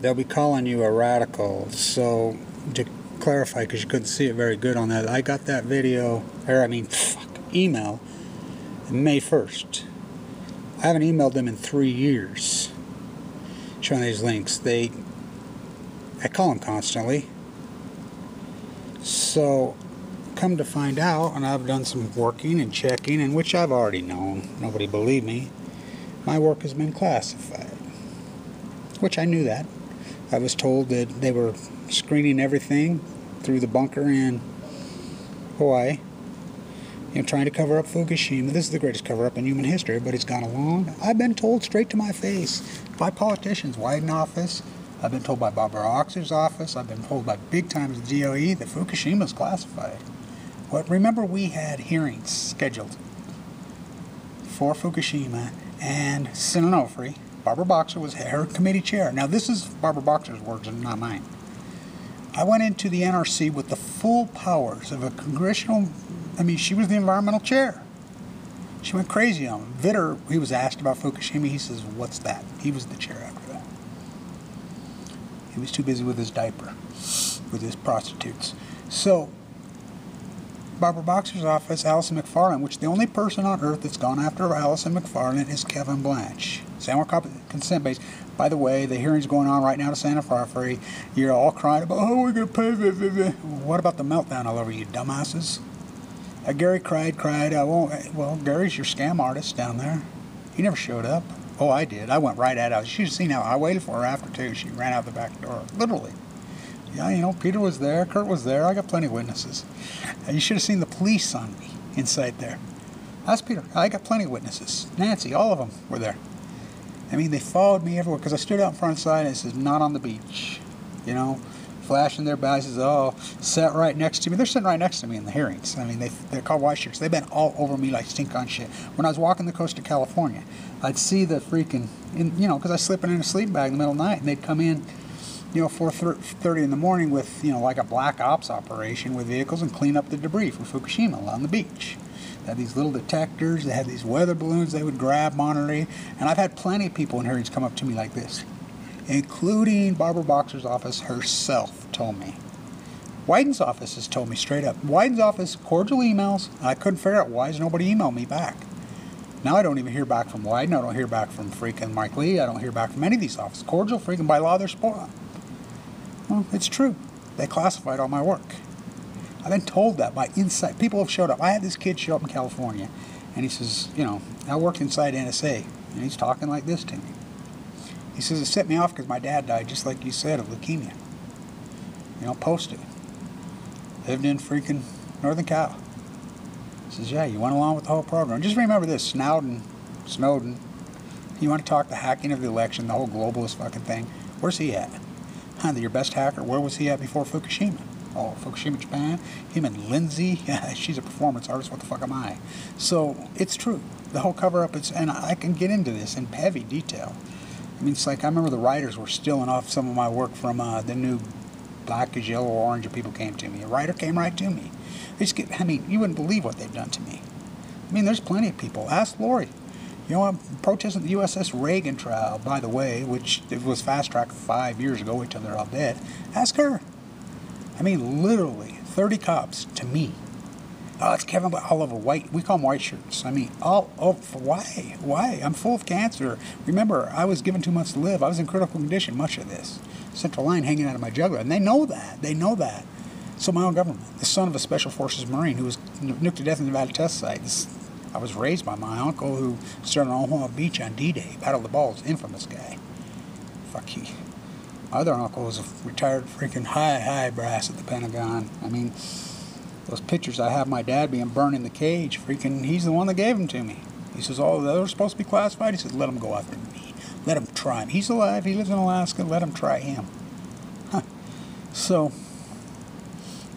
they'll be calling you a radical. So to clarify, because you couldn't see it very good on that, I got that video, or email, May 1st. I haven't emailed them in 3 years showing these links. I call them constantly. So come to find out, and I've done some working and checking, and which I've already known, nobody believed me, my work has been classified, which I knew that. I was told that they were screening everything through the bunker in Hawaii, trying to cover up Fukushima. This is the greatest cover-up in human history. Everybody's gone along. I've been told straight to my face by politicians, Wyden office. I've been told by Barbra office. I've been told by big times the DOE that Fukushima is classified. Remember, we had hearings scheduled for Fukushima, and Sinanofri, Barbara Boxer, was her committee chair. Now, this is Barbara Boxer's words and not mine. I went into the N.R.C. with the full powers of a congressional. She was the environmental chair. She went crazy on him. Vitter, he was asked about Fukushima. He says, "What's that?" He was the chair after that. He was too busy with his diaper, with his prostitutes. So, Barbara Boxer's office, Allison McFarland, which the only person on earth that's gone after Allison McFarland is Kevin Blanch. San consent base. By the way, the hearing's going on right now to Santa Fe. You're all crying about, oh, we're going to pay. What about the meltdown all over you dumbasses? Gary cried. I won't. Well, Gary's your scam artist down there. He never showed up. Oh, I did. I went right at her. You should have seen how I waited for her after, too. She ran out the back door. Literally. Yeah, Peter was there. Kurt was there. I got plenty of witnesses. You should have seen the police on me inside there. That's Peter. I got plenty of witnesses. Nancy, all of them were there. They followed me everywhere because I stood out in front of the sign and it says, "Not on the beach." Flashing their badges. Oh, sat right next to me. They're sitting right next to me in the hearings. They're called white shirts. They've been all over me like stink on shit. When I was walking the coast of California, I'd see the freaking, because I was slipping in a sleeping bag in the middle of the night, and they'd come in, 4:30 in the morning with, like a black ops operation with vehicles and clean up the debris from Fukushima along the beach. They had these little detectors. They had these weather balloons they would grab, monitoring. And I've had plenty of people in hearings come up to me like this, including Barbara Boxer's office herself told me. Wyden's office has told me straight up. Wyden's office, cordial emails. I couldn't figure out why has nobody emailed me back. Now I don't even hear back from Wyden. I don't hear back from freaking Mike Lee. I don't hear back from any of these offices. Cordial, freaking by law, they're spoiled. Well, it's true. They classified all my work. I've been told that by inside. People have showed up. I had this kid show up in California, and he says, I worked inside N.R.C., and he's talking like this to me. He says, it set me off because my dad died, just like you said, of leukemia. Posted. Lived in freaking Northern Cal. He says, yeah, you went along with the whole program. Just remember this, Snowden. You want to talk the hacking of the election, the whole globalist fucking thing. Where's he at? Your best hacker, where was he at before Fukushima? Oh, Fukushima, Japan? Him and Lindsay? She's a performance artist, what the fuck am I? So, it's true. The whole cover-up, and I can get into this in heavy detail. It's like, I remember the writers were stealing off some of my work from the new Black is Yellow or Orange, and people came to me. A writer came right to me. You wouldn't believe what they've done to me. There's plenty of people. Ask Lori. I'm protesting the USS Reagan trial, by the way, which it was fast-tracked 5 years ago. Wait till they're all dead. Ask her. Literally, 30 cops to me. Oh, it's Kevin, but all over white. We call them white shirts. All over. Why? Why? I'm full of cancer. Remember, I was given 2 months to live. I was in critical condition, much of this. Central line hanging out of my jugular. And they know that. They know that. So my own government, the son of a Special Forces Marine who was nuked to death in the Nevada test sites. I was raised by my uncle who started on Omaha Beach on D-Day. Battle of the Balls, infamous guy. Fuck you. My other uncle was a retired freaking high brass at the Pentagon. Those pictures I have my dad being burned in the cage, he's the one that gave them to me. He says, oh, they're supposed to be classified? He says, let them go after me. Let him try him. He's alive. He lives in Alaska. Let him try him. So,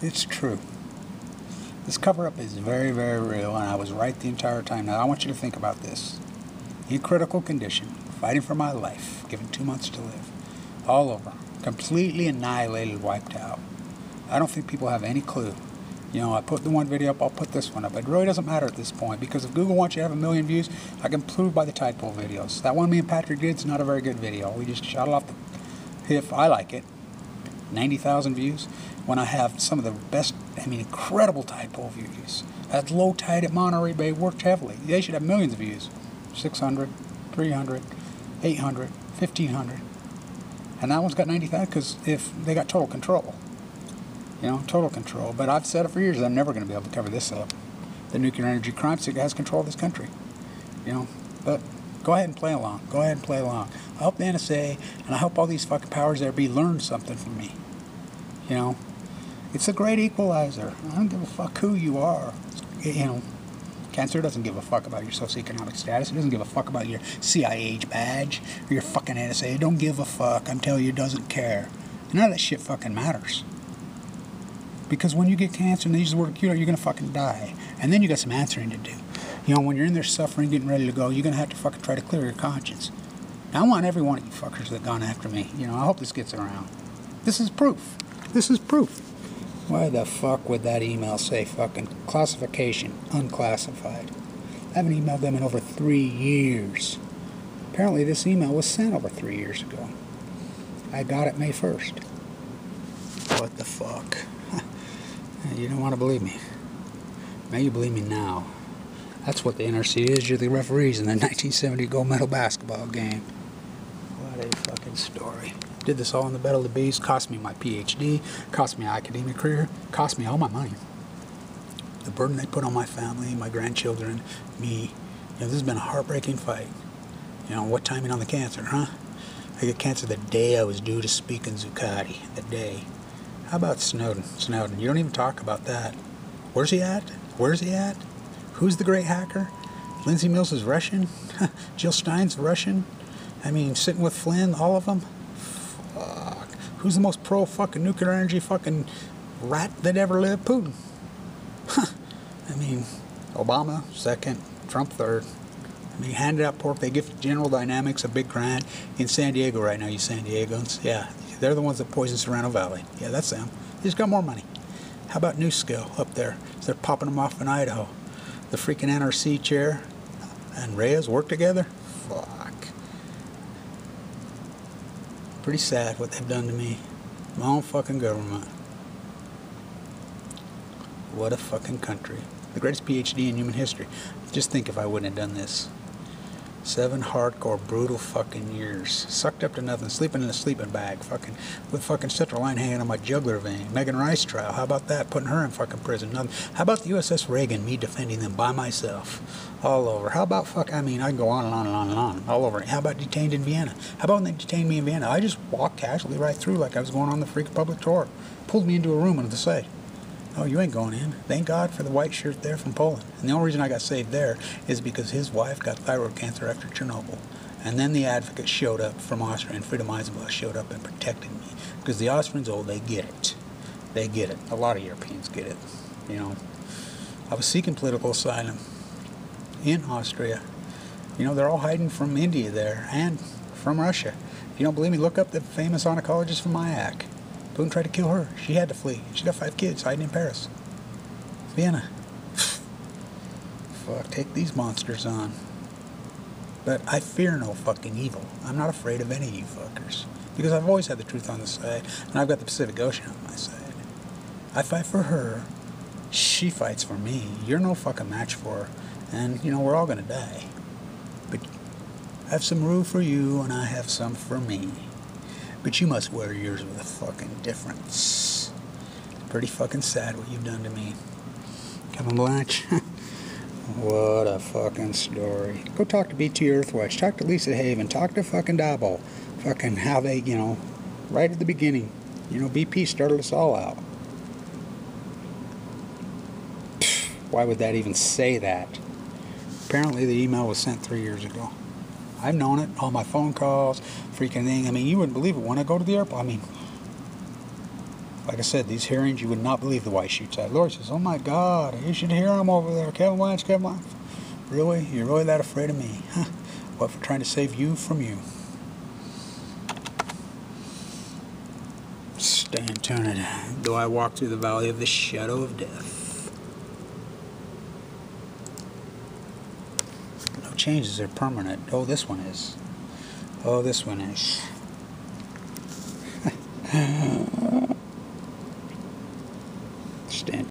it's true. This cover-up is very, very real, and I was right the entire time. Now, I want you to think about this. In critical condition, fighting for my life, given 2 months to live. All over. Completely annihilated, wiped out. I don't think people have any clue. I put the one video up, I'll put this one up. It really doesn't matter at this point, because if Google wants you to have 1 million views, I can prove by the tide pool videos. That one me and Patrick did is not a very good video. We just shot it off if I like it. 90,000 views, when I have some of the best, I mean, incredible typo views. At low tide at Monterey Bay worked heavily. They should have millions of views. 600, 300, 800, 1,500. And that one's got 90,000 because if they got total control. You know, total control. But I've said it for years, I'm never going to be able to cover this up. The nuclear energy crime syndicate has control of this country. You know, but go ahead and play along. Go ahead and play along. I hope the NSA and I hope all these fucking powers there be learn something from me. You know, it's a great equalizer. I don't give a fuck who you are. You know, cancer doesn't give a fuck about your socioeconomic status. It doesn't give a fuck about your C.I.A. badge or your fucking NSA. It don't give a fuck. I'm telling you, it doesn't care. None of that shit fucking matters. Because when you get cancer and they use the word cure, you're going to fucking die. And then you got some answering to do. You know, when you're in there suffering, getting ready to go, you're going to have to fucking try to clear your conscience. Now, I want every one of you fuckers that gone after me. You know, I hope this gets around. This is proof. This is proof. Why the fuck would that email say fucking classification unclassified? I haven't emailed them in over 3 years. Apparently this email was sent over 3 years ago. I got it May 1st. What the fuck? You don't want to believe me. Now you believe me now. That's what the N.R.C. is. You're the referees in the 1970 gold medal basketball game. What a fucking story. Did this all in the Battle of the Bees. Cost me my PhD. Cost me an academic career. Cost me all my money. The burden they put on my family, my grandchildren, me. You know, this has been a heartbreaking fight. You know, what timing on the cancer, huh? I got cancer the day I was due to speak in Zuccotti. The day. How about Snowden? Snowden. You don't even talk about that. Where's he at? Where's he at? Who's the great hacker? Lindsay Mills is Russian? Jill Stein's Russian? I mean, sitting with Flynn, all of them? Fuck. Who's the most pro-fucking nuclear energy fucking rat that ever lived? Putin. I mean, Obama, second. Trump, third. I mean, handed out pork. They give General Dynamics a big grant in San Diego right now, you San Diegans. Yeah, they're the ones that poison Serrano Valley. Yeah, that's them. They just got more money. How about New Skill up there? They're popping them off in Idaho. The freaking N.R.C. chair and Reyes work together? Fuck. Pretty sad what they've done to me. My own fucking government. What a fucking country. The greatest PhD in human history. Just think if I wouldn't have done this. 7 hardcore, brutal fucking years. Sucked up to nothing, sleeping in a sleeping bag, fucking, with fucking central line hanging on my jugular vein. Megan Rice trial, how about that? Putting her in fucking prison. Nothing. How about the USS Reagan, me defending them by myself? All over. How about I mean, I can go on and on and on and on. All over. How about detained in Vienna? How about when they detained me in Vienna? I just walked casually right through like I was going on the freaking public tour. Pulled me into a room on the side. Oh, you ain't going in. Thank God for the white shirt there from Poland. And the only reason I got saved there is because his wife got thyroid cancer after Chernobyl. And then the advocate showed up from Austria, and Freedom Eisenbach showed up and protected me. Because the Austrians, oh, they get it. They get it. A lot of Europeans get it. You know, I was seeking political asylum in Austria. You know, they're all hiding from India there and from Russia. If you don't believe me, look up the famous oncologist from C.I.A. Putin tried to kill her. She had to flee. She got 5 kids hiding in Paris. Vienna. Fuck, take these monsters on. But I fear no fucking evil. I'm not afraid of any of you fuckers. Because I've always had the truth on the side, and I've got the Pacific Ocean on my side. I fight for her. She fights for me. You're no fucking match for her. And, you know, we're all gonna die. But I have some rule for you, and I have some for me. But you must wear yours with a fucking difference. Pretty fucking sad what you've done to me. Kevin Blanch. What a fucking story. Go talk to BT Earthwatch. Talk to Lisa Haven. Talk to fucking Dabo. Fucking how they, you know, right at the beginning. You know, BP started us all out. Why would that even say that? Apparently the email was sent 3 years ago. I've known it, all my phone calls, freaking thing. I mean, you wouldn't believe it when I go to the airport. I mean, like I said, these hearings, you would not believe the white shoots at. Lori says, oh my God, you should hear him over there. Kevin Blanch, Kevin Blanch. Really? You're really that afraid of me? Huh? What, for trying to save you from you? Stand tuned. Do I walk through the valley of the shadow of death? Changes are permanent. Oh, this one is. Oh, this one is. Stand